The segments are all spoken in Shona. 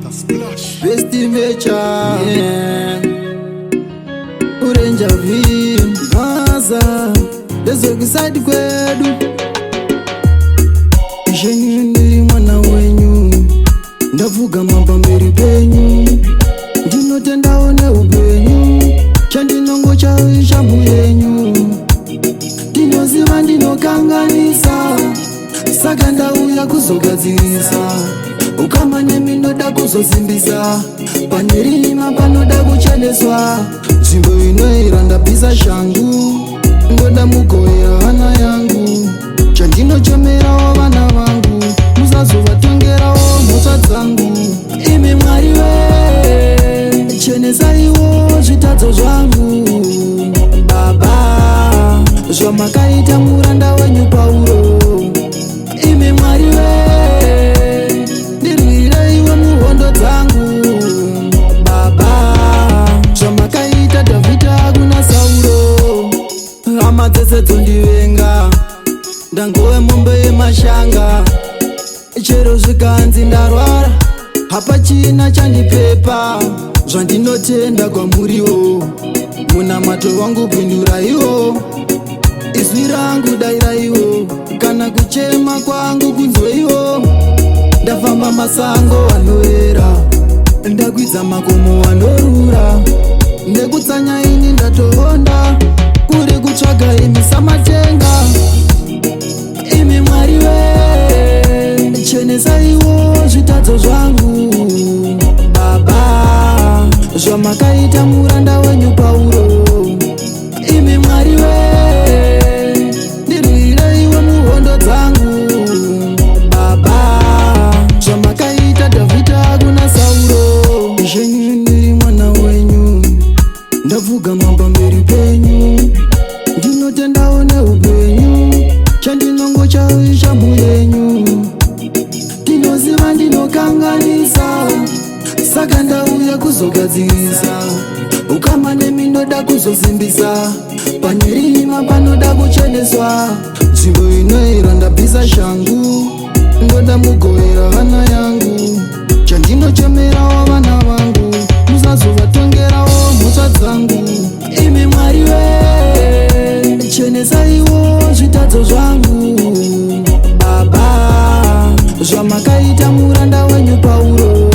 Best Mecha, yeah. Urenja vim Gaza Dezo kisadi kwedu Ishenyu ndiri mwana wenyu Ndavuga mamba mberi penyu Ndinotenda one upenyu Chandinongo chao ishamu yenyu Ndinoziva ndinokanganisa Saka ndauya kuzogadzirisa Ukama nemi ndoda kuzozimbisa Panirima panoda kucheleswa Zimbo inoira ndapisa shangu Ndoda mugoya hana yangu Chandino chomera wa vana vangu Musazuva tongera wa mutsa dzangu Imi mwari we Chenesa iwo zvitadzo zvangu Baba Zvamakaita muranda wenyu Pauro Imi mwari we Dzese dzondivenga Ndangove mombe yemashanga Chero zvikanzi ndarwara Hapachina chandipepa Zvandinotenda kwamuriwo Munamato wangu pinduraiwo Izwi rangu dairaiwo Kana kuchema kwangu kunzweiwo Ndafamba masango anoera Ndakwiza makomo anorura Ndekutsanya ini ndatohonda Kuri kutsvaga imi samatenga Imi mwari we Chenesa iwo zvitadzo zvangu Baba Zvamakaita muranda wenyu Pauro Imi mwari we Ndirwire iwe muhondo dzangu Baba Zvamakaita Dhavhidha kuna Sauro Zvenyu ndiri mwana wenyu Ndavuga mamba mberi penyu Ndinotenda one upenyu Chandinongo chao ishamu yenyu Ndinoziva ndinokanganisa Saka ndauya kuzogadzirisa Ukama nemi ndoda kuzozimbisa Panirima panoda kucheleswa Zimbo inoira ndapisa shangu Ndoda mugoera hana yangu Chandino chomera wa vana vangu Musazuva tongera wa mutsa dzangu Imi mwari we Chenesa iwo zvitadzo zvangu Baba Zvamakaita muranda wenyu Pauro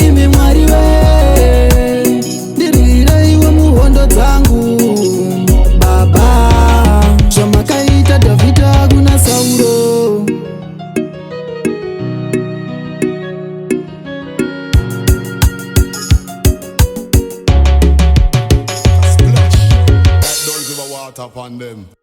Imi mwari we Ndirwire iwe muhondo dzangu Baba Zvamakaita Dhavhidha kuna Sauro Upon them.